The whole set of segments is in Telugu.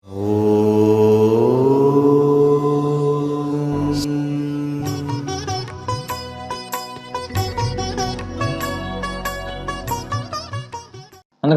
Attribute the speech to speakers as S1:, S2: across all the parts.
S1: అందరికీ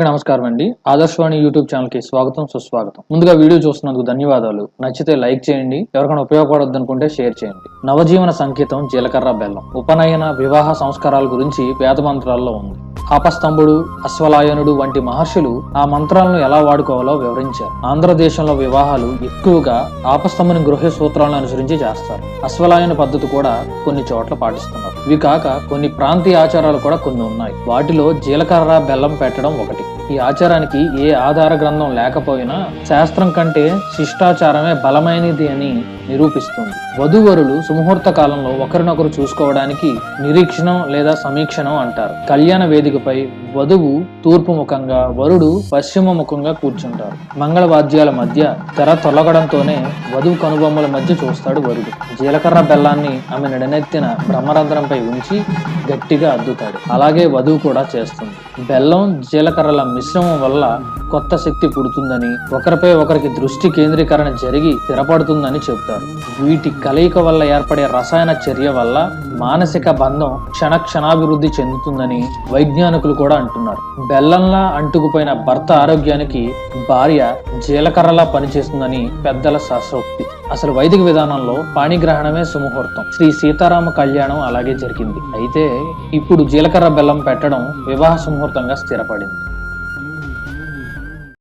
S1: నమస్కారం అండి. ఆదర్శవాణి యూట్యూబ్ ఛానల్ కి స్వాగతం, సుస్వాగతం. ముందుగా వీడియో చూస్తున్నందుకు ధన్యవాదాలు. నచ్చితే లైక్ చేయండి, ఎవరికైనా ఉపయోగపడొద్దు అనుకుంటే షేర్ చేయండి. నవజీవన సంకేతం జీలకర్ర బెల్లం. ఉపనయన వివాహ సంస్కారాల గురించి వేద మంత్రాల్లో ఉంది. ఆపస్తంభుడు, అశ్వలాయనుడు వంటి మహర్షులు ఆ మంత్రాలను ఎలా వాడుకోవాలో వివరించారు. ఆంధ్రదేశంలో వివాహాలు ఎక్కువగా ఆపస్తంభుని గృహ సూత్రాలను అనుసరించి చేస్తారు. అశ్వలాయన పద్ధతి కూడా కొన్ని చోట్ల పాటిస్తున్నారు. ఇవి కాక కొన్ని ప్రాంతీయ ఆచారాలు కూడా కొన్ని ఉన్నాయి. వాటిలో జీలకర్ర బెల్లం పెట్టడం ఒకటి. ఈ ఆచారానికి ఏ ఆధార గ్రంథం లేకపోయినా శాస్త్రం కంటే శిష్టాచారమే బలమైనది అని నిరూపిస్తుంది. వధూవరులు సుముహూర్త కాలంలో ఒకరినొకరు చూసుకోవడానికి నిరీక్షణం లేదా సమీక్షణం అంటారు. కళ్యాణ వేదికపై వధువు తూర్పు ముఖంగా, వరుడు పశ్చిమ ముఖంగా కూర్చుంటారు. మంగళవాద్యాల మధ్య తెర తొలగడంతోనే వధువు కనుబొమ్మల మధ్య చూస్తాడు వరుడు. జీలకర్ర బెల్లాన్ని ఆమె నడనెత్తిన బ్రహ్మరంధ్రంపై ఉంచి గట్టిగా అద్దుతాడు. అలాగే వధువు కూడా చేస్తుంది. బెల్లం జీలకర్రల మిశ్రమం వల్ల కొత్త శక్తి పుడుతుందని, ఒకరిపై ఒకరికి దృష్టి కేంద్రీకరణ జరిగి స్థిరపడుతుందని చెబుతారు. వీటి కలయిక వల్ల ఏర్పడే రసాయన చర్య వల్ల మానసిక బంధం క్షణాభివృద్ధి చెందుతుందని వైజ్ఞానికులు కూడా అంటున్నారు. బెల్లంలా అంటుకుపోయిన భర్త ఆరోగ్యానికి భార్య జీలకర్రలా పనిచేస్తుందని పెద్దల శాస్త్రోక్తి. అసలు వైదిక విధానంలో పాణిగ్రహణమే సుముహూర్తం. శ్రీ సీతారామ కళ్యాణం అలాగే జరిగింది. అయితే ఇప్పుడు జీలకర్ర బెల్లం పెట్టడం వివాహ సుముహూర్తంగా స్థిరపడింది.